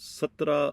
17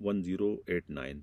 1089।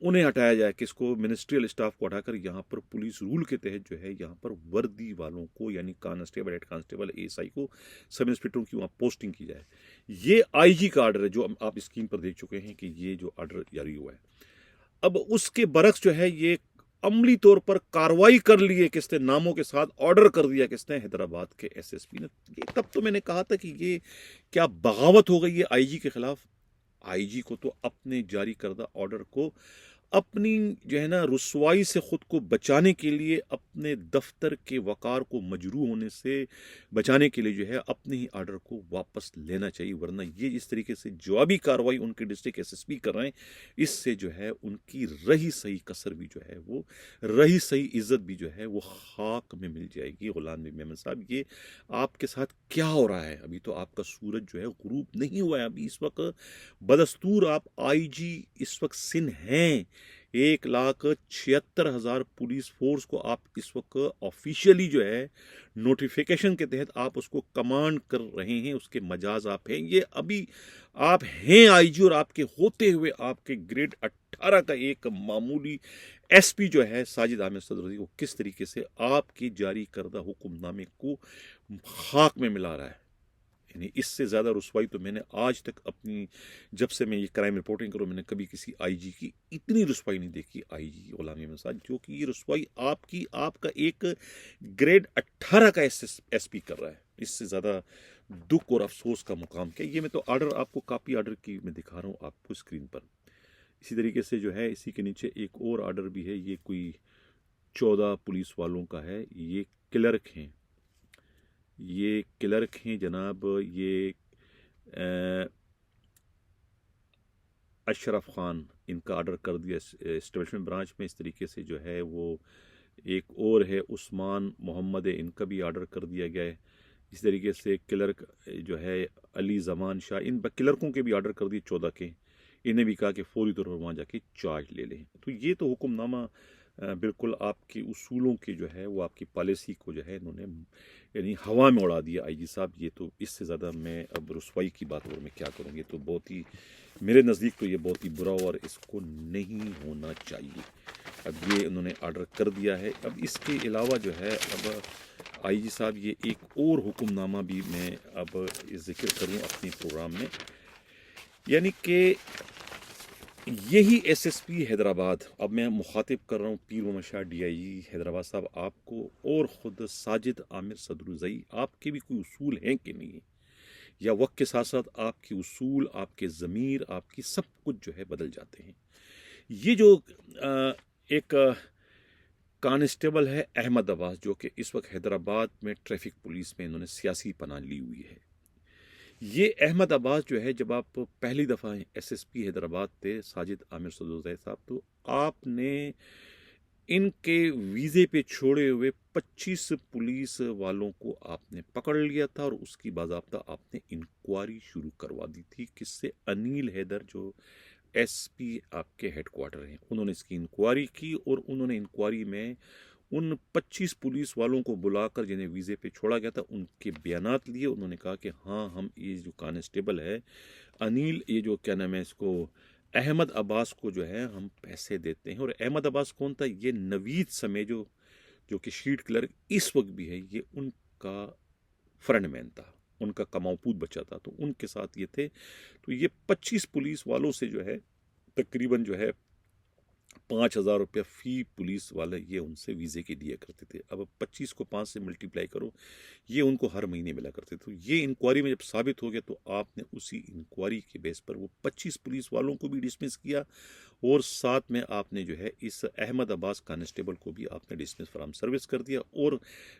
انہیں ہٹایا جائے، کس کو، منسٹریل اسٹاف کو ہٹا کر یہاں پر پولیس رول کے تحت جو ہے یہاں پر وردی والوں کو، یعنی constable, head constable, A S I کو، سب انسپکٹروں کی وہاں پوسٹنگ کی جائے۔ یہ آئی جی کا آرڈر ہے جو آپ اسکرین پر دیکھ چکے ہیں کہ یہ جو آرڈر جاری ہوا ہے۔ اب اس کے برعکس جو ہے یہ عملی طور پر کاروائی کر لی ہے کس نے، ناموں کے ساتھ آرڈر کر دیا کس نے، حیدرآباد کے ایس ایس پی نے۔ یہ تب تو میں نے کہا تھا کہ یہ کیا بغاوت ہو گئی ہے آئی جی کے خلاف۔ آئی جی کو تو اپنے جاری کردہ آرڈر کو اپنی جو ہے نا رسوائی سے خود کو بچانے کے لیے، اپنے دفتر کے وقار کو مجروح ہونے سے بچانے کے لیے جو ہے اپنے ہی آرڈر کو واپس لینا چاہیے، ورنہ یہ اس طریقے سے جوابی کاروائی ان کے ڈسٹرکٹ ایس ایس پی کر رہے ہیں، اس سے جو ہے ان کی رہی صحیح کسر بھی جو ہے وہ رہی صحیح عزت بھی جو ہے وہ خاک میں مل جائے گی۔ غلام نبی محمد صاحب، یہ آپ کے ساتھ کیا ہو رہا ہے؟ ابھی تو آپ کا سورج جو ہے غروب نہیں ہوا ہے، ابھی اس وقت بدستور آپ آئی جی اس وقت سندھ ہیں۔ 1,76,000 پولیس فورس کو آپ اس وقت آفیشیلی جو ہے نوٹیفیکیشن کے تحت آپ اس کو کمانڈ کر رہے ہیں، اس کے مجاز آپ ہیں۔ یہ ابھی آپ ہیں آئی جی، اور آپ کے ہوتے ہوئے آپ کے گریڈ 18 کا ایک معمولی ایس پی جو ہے ساجد عامر صدروسی، وہ کس طریقے سے آپ کی جاری کردہ حکم نامے کو خاک میں ملا رہا ہے۔ یعنی اس سے زیادہ رسوائی تو میں نے آج تک اپنی، جب سے میں یہ کرائم رپورٹنگ کروں، میں نے کبھی کسی آئی جی کی اتنی رسوائی نہیں دیکھی۔ آئی جی غلام احمد صاحب، جو کہ یہ رسوائی آپ کا ایک گریڈ 18 کا ایس پی کر رہا ہے، اس سے زیادہ دکھ اور افسوس کا مقام کیا؟ یہ میں تو آرڈر آپ کو کاپی آرڈر کی میں دکھا رہا ہوں آپ کو اسکرین پر۔ اسی طریقے سے جو ہے اسی کے نیچے ایک اور آرڈر بھی ہے، یہ کوئی 14 پولیس والوں کا ہے، یہ کلرک ہیں، یہ کلرک ہیں جناب، یہ اشرف خان، ان کا آرڈر کر دیا اسٹیبلشمنٹ برانچ میں۔ اس طریقے سے جو ہے وہ ایک اور ہے عثمان محمد، ان کا بھی آرڈر کر دیا گیا ہے۔ اس طریقے سے کلرک جو ہے علی زمان شاہ، ان کلرکوں کے بھی آرڈر کر دیے 14 کے، انہیں بھی کہا کہ فوری طور پر وہاں جا کے چارج لے لیں۔ تو یہ تو حکم نامہ بالکل آپ کے اصولوں کے جو ہے وہ آپ کی پالیسی کو جو ہے انہوں نے یعنی ہوا میں اڑا دیا آئی جی صاحب۔ یہ تو اس سے زیادہ میں اب رسوائی کی بات اور میں کیا کروں، یہ تو بہت ہی میرے نزدیک تو یہ بہت ہی برا اور اس کو نہیں ہونا چاہیے۔ اب یہ انہوں نے آرڈر کر دیا ہے۔ اب اس کے علاوہ جو ہے اب آئی جی صاحب یہ ایک اور حکم نامہ بھی میں اب ذکر کروں اپنے پروگرام میں، یعنی کہ یہی ایس ایس پی حیدرآباد، اب میں مخاطب کر رہا ہوں پیر محمد شاہ ڈی آئی جی حیدرآباد صاحب آپ کو، اور خود ساجد عامر صدروسی، آپ کے بھی کوئی اصول ہیں کہ نہیں، یا وقت کے ساتھ ساتھ آپ کے اصول، آپ کے ضمیر، آپ کی سب کچھ جو ہے بدل جاتے ہیں؟ یہ جو ایک کانسٹیبل ہے احمد عباس، جو کہ اس وقت حیدرآباد میں ٹریفک پولیس میں انہوں نے سیاسی پناہ لی ہوئی ہے، یہ احمد عباس جو ہے، جب آپ پہلی دفعہ ایس ایس پی حیدرآباد تھے ساجد عامر صدروسی صاحب، تو آپ نے ان کے ویزے پہ چھوڑے ہوئے 25 پولیس والوں کو آپ نے پکڑ لیا تھا، اور اس کی باضابطہ آپ نے انکوائری شروع کروا دی تھی، کس سے، انیل حیدر جو ایس پی آپ کے ہیڈ کوارٹر ہیں، انہوں نے اس کی انکوائری کی، اور انہوں نے انکوائری میں ان 25 پولیس والوں کو بلا کر جنہیں ویزے پہ چھوڑا گیا تھا ان کے بیانات لیے۔ انہوں نے کہا کہ ہاں، ہم یہ جو کانسٹیبل ہے انیل، یہ جو کیا نام ہے اس کو، احمد عباس کو جو ہے ہم پیسے دیتے ہیں۔ اور احمد عباس کون تھا؟ یہ نوید سمیجو جو کہ شیٹ کلرک اس وقت بھی ہے، یہ ان کا فرنٹ مین تھا، ان کا کماؤپود بچہ تھا، تو ان کے ساتھ یہ تھے۔ تو یہ 25 پولیس والوں سے جو ہے تقریباً جو ہے 5,000 روپیہ فی پولیس والے یہ ان سے ویزے کے دیا کرتے تھے۔ اب 25 کو 5 سے ملٹیپلائی کرو، یہ ان کو ہر مہینے ملا کرتے تھے۔ تو یہ انکوائری میں جب ثابت ہو گیا، تو آپ نے اسی انکوائری کے بیس پر وہ 25 پولیس والوں کو بھی ڈسمس کیا، اور ساتھ میں آپ نے جو ہے اس احمد عباس کانسٹیبل کو بھی آپ نے ڈسمس فرام سروس کر دیا، اور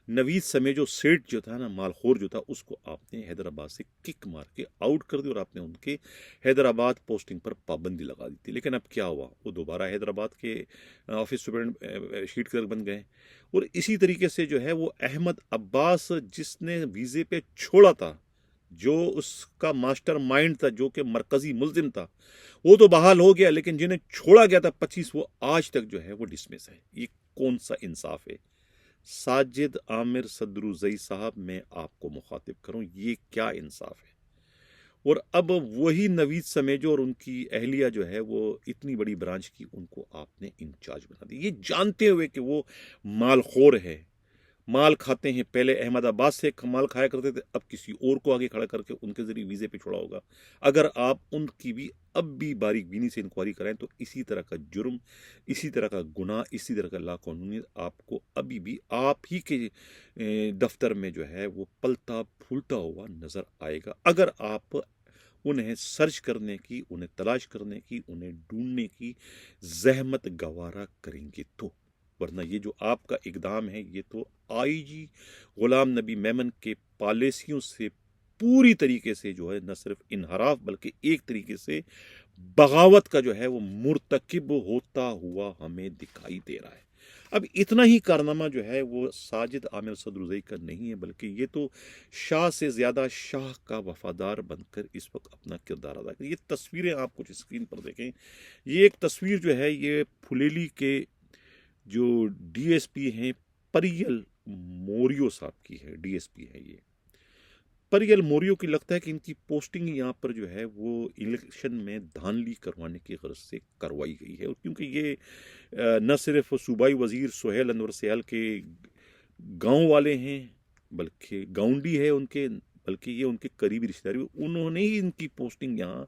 نوید سمیجو سیٹ جو تھا نا، مالخور جو تھا، اس کو آپ نے حیدرآباد سے کک مار کے آؤٹ کر دیا، اور آپ نے ان کے حیدرآباد پوسٹنگ پر پابندی لگا دی تھی۔ لیکن اب کیا ہوا، وہ دوبارہ حیدرآباد کے آفس سپرنٹ شیٹ کلرک بن گئے۔ اور اسی طریقے سے جو ہے وہ احمد عباس جس نے ویزے پہ چھوڑا تھا، جو اس کا ماسٹر مائنڈ تھا، جو کہ مرکزی ملزم تھا، وہ تو بحال ہو گیا، لیکن جنہیں چھوڑا گیا تھا 25، وہ آج تک جو ہے وہ ڈسمس ہے۔ یہ کون سا انصاف ہے؟ ساجد عامر صدروسی صاحب، میں آپ کو مخاطب کروں، یہ کیا انصاف ہے؟ اور اب وہی نوید سمیجو اور ان کی اہلیہ جو ہے وہ اتنی بڑی برانچ کی ان کو آپ نے انچارج بنا دی، یہ جانتے ہوئے کہ وہ مال خور ہے، مال کھاتے ہیں، پہلے احمد آباد سے مال کھایا کرتے تھے، اب کسی اور کو آگے کھڑا کر کے ان کے ذریعے ویزے پہ چھوڑا ہوگا۔ اگر آپ ان کی بھی اب بھی باریک بینی سے انکوائری کرائیں تو اسی طرح کا جرم، اسی طرح کا گناہ، اسی طرح کا لاقانونیت آپ کو ابھی بھی آپ ہی کے دفتر میں جو ہے وہ پلتا پھولتا ہوا نظر آئے گا، اگر آپ انہیں سرچ کرنے کی، انہیں تلاش کرنے کی، انہیں ڈھونڈنے کی زحمت گوارا کریں گے تو۔ ورنہ یہ جو آپ کا اقدام ہے یہ تو آئی جی غلام نبی میمن کے پالیسیوں سے پوری طریقے سے جو ہے نہ صرف انحراف بلکہ ایک طریقے سے بغاوت کا جو ہے وہ مرتکب ہوتا ہوا ہمیں دکھائی دے رہا ہے۔ اب اتنا ہی کارنامہ جو ہے وہ ساجد عامر صدرزئی کا نہیں ہے، بلکہ یہ تو شاہ سے زیادہ شاہ کا وفادار بن کر اس وقت اپنا کردار ادا کرے۔ یہ تصویریں آپ کچھ اسکرین پر دیکھیں، یہ ایک تصویر جو ہے یہ پھلیلی کے جو ڈی ایس پی ہیں پریل موریو صاحب کی ہے، ڈی ایس پی ہے یہ پریل موریو کی، لگتا ہے کہ ان کی پوسٹنگ یہاں پر جو ہے وہ الیکشن میں دھاندلی کروانے کی غرض سے کروائی گئی ہے، اور کیونکہ یہ نہ صرف صوبائی وزیر سہیل انور سیال کے گاؤں والے ہیں بلکہ گاؤنڈی ہے ان کے، بلکہ یہ ان کے قریبی رشتہ دار، انہوں نے ہی ان کی پوسٹنگ یہاں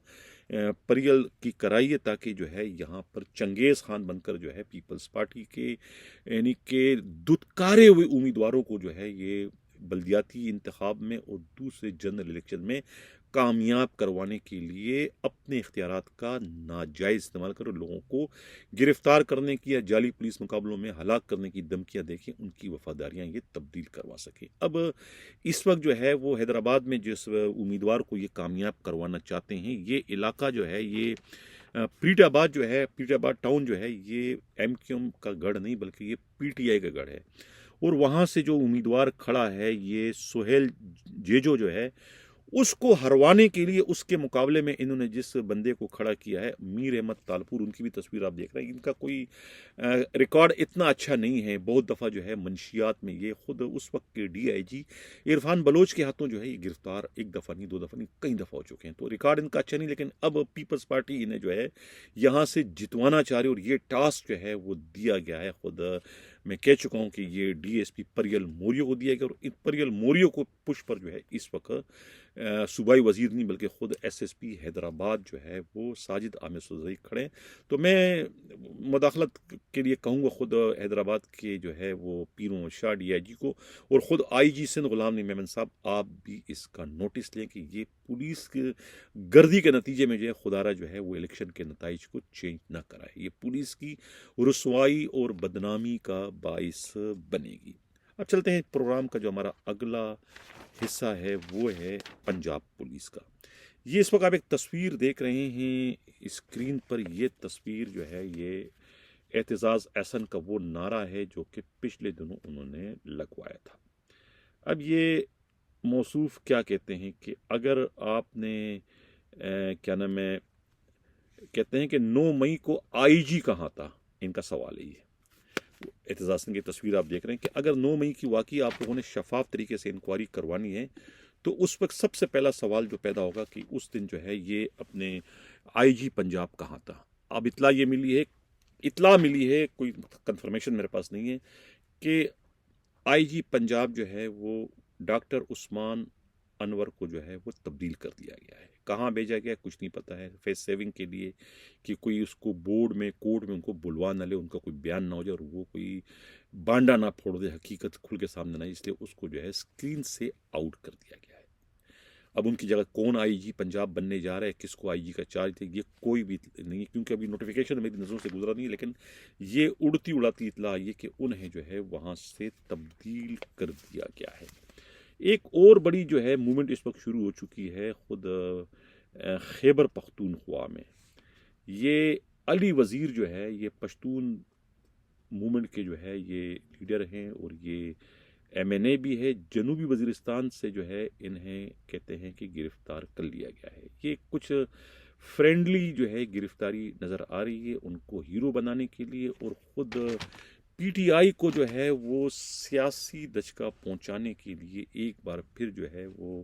پریل کی کرائی ہے تاکہ جو ہے یہاں پر چنگیز خان بن کر جو ہے پیپلز پارٹی کے یعنی کہ دتکارے ہوئے امیدواروں کو جو ہے یہ بلدیاتی انتخاب میں اور دوسرے جنرل الیکشن میں کامیاب کروانے کے لیے اپنے اختیارات کا ناجائز استعمال کر لوگوں کو گرفتار کرنے کی یا جعلی پولیس مقابلوں میں ہلاک کرنے کی دھمکیاں دے کے ان کی وفاداریاں یہ تبدیل کروا سکے۔ اب اس وقت جو ہے وہ حیدرآباد میں جس امیدوار کو یہ کامیاب کروانا چاہتے ہیں، یہ علاقہ جو ہے یہ پیٹ آباد جو ہے، پیٹ آباد ٹاؤن جو ہے یہ ایم کیو ایم کا گڑھ نہیں بلکہ یہ پی ٹی آئی کا گڑھ ہے، اور وہاں سے جو امیدوار کھڑا ہے یہ سہیل جیجو جو ہے، اس کو ہروانے کے لیے اس کے مقابلے میں انہوں نے جس بندے کو کھڑا کیا ہے میر احمد تالپور، ان کی بھی تصویر آپ دیکھ رہے ہیں، ان کا کوئی ریکارڈ اتنا اچھا نہیں ہے، بہت دفعہ جو ہے منشیات میں یہ خود اس وقت کے ڈی آئی جی عرفان بلوچ کے ہاتھوں جو ہے یہ گرفتار ایک دفعہ نہیں، دو دفعہ نہیں، کئی دفعہ ہو چکے ہیں، تو ریکارڈ ان کا اچھا نہیں، لیکن اب پیپلز پارٹی انہیں جو ہے یہاں سے جتوانا چاہ رہی ہے، اور یہ ٹاسک جو ہے وہ دیا گیا ہے، خود میں کہہ چکا ہوں کہ یہ ڈی ایس پی پریل موریو کو دیا گیا، اور ان پریل موریو کو پش پر جو ہے اس وقت صوبائی وزیر نہیں بلکہ خود ایس ایس پی حیدرآباد جو ہے وہ ساجد عامر صدرزئی کھڑے ہیں۔ تو میں مداخلت کے لیے کہوں گا خود حیدرآباد کے جو ہے وہ پیر محمد شاہ ڈی آئی جی کو، اور خود آئی جی سندھ غلام نبی میمن صاحب، آپ بھی اس کا نوٹس لیں کہ یہ پولیس کی گردی کے نتیجے میں جو ہے خدارہ جو ہے وہ الیکشن کے نتائج کو چینج نہ کرائے، یہ پولیس کی رسوائی اور بدنامی کا باعث بنے گی۔ اب چلتے ہیں پروگرام کا جو ہمارا اگلا حصہ ہے وہ ہے پنجاب پولیس کا۔ یہ اس وقت آپ ایک تصویر دیکھ رہے ہیں اسکرین پر، یہ تصویر جو ہے یہ اعتزاز احسن کا وہ نعرہ ہے جو کہ پچھلے دنوں انہوں نے لگوایا تھا۔ اب یہ موصوف کیا کہتے ہیں کہ اگر آپ نے کیا نام ہے کہتے ہیں کہ 9 مئی کو آئی جی کہاں تھا، ان کا سوال ہے یہ اعتزاز کی تصویر آپ دیکھ رہے ہیں کہ اگر 9 مئی کی واقعی آپ لوگوں نے شفاف طریقے سے انکوائری کوانی ہے تو اس وقت سب سے پہلا سوال جو پیدا ہوگا کہ اس دن جو ہے یہ اپنے آئی جی پنجاب کہاں تھا۔ اب اطلاع ملی ہے، کوئی کنفرمیشن میرے پاس نہیں ہے، کہ آئی جی پنجاب جو ہے وہ ڈاکٹر عثمان انور کو جو ہے وہ تبدیل کر دیا گیا ہے، کہاں بھیجا گیا کچھ نہیں پتا ہے، فیس سیونگ کے لیے کہ کوئی اس کو بورڈ میں کورٹ میں ان کو بلوا نہ لے، ان کا کوئی بیان نہ ہو جائے اور وہ کوئی بانڈا نہ پھوڑ دے، حقیقت کھل کے سامنے نہ آئے، اس لیے اس کو جو ہے اسکرین سے آؤٹ کر دیا گیا ہے۔ اب ان کی جگہ کون آئی جی پنجاب بننے جا رہا ہے، کس کو آئی جی کا چارج دے، یہ کوئی بھی نہیں ہے، کیونکہ ابھی نوٹیفیکیشن میری نظروں سے گزرا نہیں ہے، لیکن یہ اڑتی اڑاتی اطلاع آئی ہے کہ انہیں جو ہے وہاں سے تبدیل کر دیا گیا ہے۔ ایک اور بڑی جو ہے موومنٹ اس وقت شروع ہو چکی ہے خود خیبر پختونخوا میں، یہ علی وزیر جو ہے یہ پشتون موومنٹ کے جو ہے یہ لیڈر ہیں، اور یہ ایم این اے بھی ہے، جنوبی وزیرستان سے جو ہے انہیں کہتے ہیں کہ گرفتار کر لیا گیا ہے۔ یہ کچھ فرینڈلی جو ہے گرفتاری نظر آ رہی ہے ان کو ہیرو بنانے کے لیے، اور خود پی ٹی آئی کو جو ہے وہ سیاسی دھچکا پہنچانے کے لیے ایک بار پھر جو ہے وہ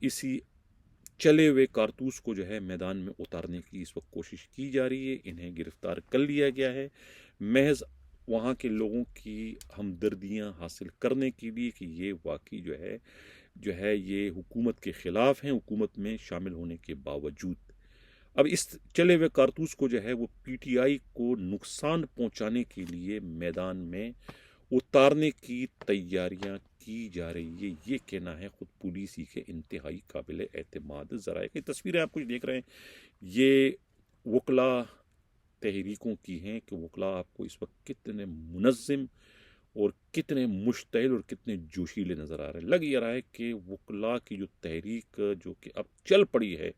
اسی چلے ہوئے کارتوس کو جو ہے میدان میں اتارنے کی اس وقت کوشش کی جا رہی ہے. انہیں گرفتار کر لیا گیا ہے محض وہاں کے لوگوں کی ہمدردیاں حاصل کرنے کے لیے کہ یہ واقعی جو ہے یہ حکومت کے خلاف ہیں, حکومت میں شامل ہونے کے باوجود. اب اس چلے ہوئے کارتوس کو جو ہے وہ پی ٹی آئی کو نقصان پہنچانے کے لیے میدان میں اتارنے کی تیاریاں کی جا رہی ہے. یہ کہنا ہے خود پولیس ہی کے انتہائی قابل اعتماد ذرائع کی. تصویریں آپ کچھ دیکھ رہے ہیں یہ وکلا تحریکوں کی ہیں کہ وکلا آپ کو اس وقت کتنے منظم اور کتنے مشتعل اور کتنے جوشیلے نظر آ رہے ہیں. لگ یہ رہا ہے کہ وکلا کی جو تحریک جو کہ اب چل پڑی ہے,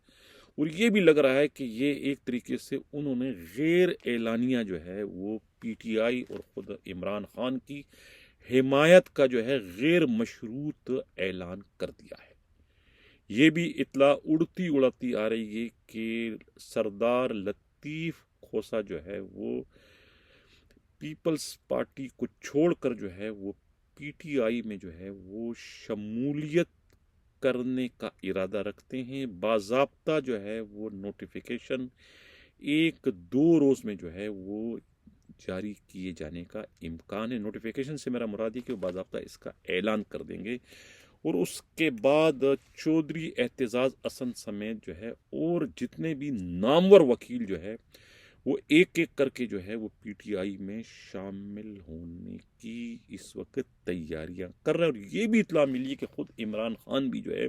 اور یہ بھی لگ رہا ہے کہ یہ ایک طریقے سے انہوں نے غیر اعلانیہ جو ہے وہ پی ٹی آئی اور خود عمران خان کی حمایت کا جو ہے غیر مشروط اعلان کر دیا ہے. یہ بھی اطلاع اڑتی اڑاتی آ رہی ہے کہ سردار لطیف کھوسہ جو ہے وہ پیپلز پارٹی کو چھوڑ کر جو ہے وہ پی ٹی آئی میں جو ہے وہ شمولیت کرنے کا ارادہ رکھتے ہیں. باضابطہ جو ہے وہ نوٹیفیکیشن 1-2 روز میں جو ہے وہ جاری کیے جانے کا امکان ہے. نوٹیفیکیشن سے میرا مراد ہے کہ وہ باضابطہ اس کا اعلان کر دیں گے, اور اس کے بعد چودھری اعتزاز احسن سمیت جو ہے اور جتنے بھی نامور وکیل جو ہے وہ ایک ایک کر کے جو ہے وہ پی ٹی آئی میں شامل ہونے کی اس وقت تیاریاں کر رہے ہیں. اور یہ بھی اطلاع ملی کہ خود عمران خان بھی جو ہے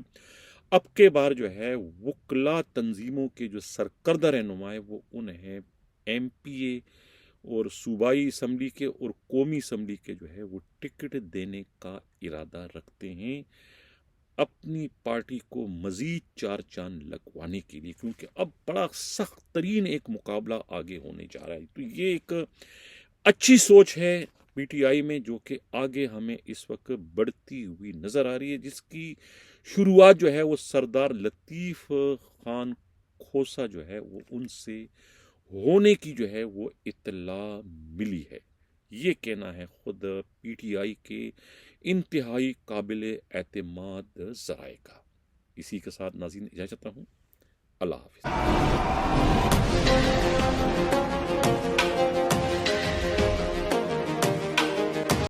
اب کے بار جو ہے وکلا تنظیموں کے جو سرکردہ رہنما ہے وہ انہیں ایم پی اے اور صوبائی اسمبلی کے اور قومی اسمبلی کے جو ہے وہ ٹکٹ دینے کا ارادہ رکھتے ہیں اپنی پارٹی کو مزید 4 چاند لگوانے کے لیے, کیونکہ اب بڑا سخت ترین ایک مقابلہ آگے ہونے جا رہا ہے. تو یہ ایک اچھی سوچ ہے پی ٹی آئی میں جو کہ آگے ہمیں اس وقت بڑھتی ہوئی نظر آ رہی ہے, جس کی شروعات جو ہے وہ سردار لطیف خان کھوسہ جو ہے وہ ان سے ہونے کی جو ہے وہ اطلاع ملی ہے. یہ کہنا ہے خود پی ٹی آئی کے انتہائی قابل اعتماد ذرائع کا. اسی کے ساتھ ناظرین اجازت چاہتا ہوں. اللہ حافظ.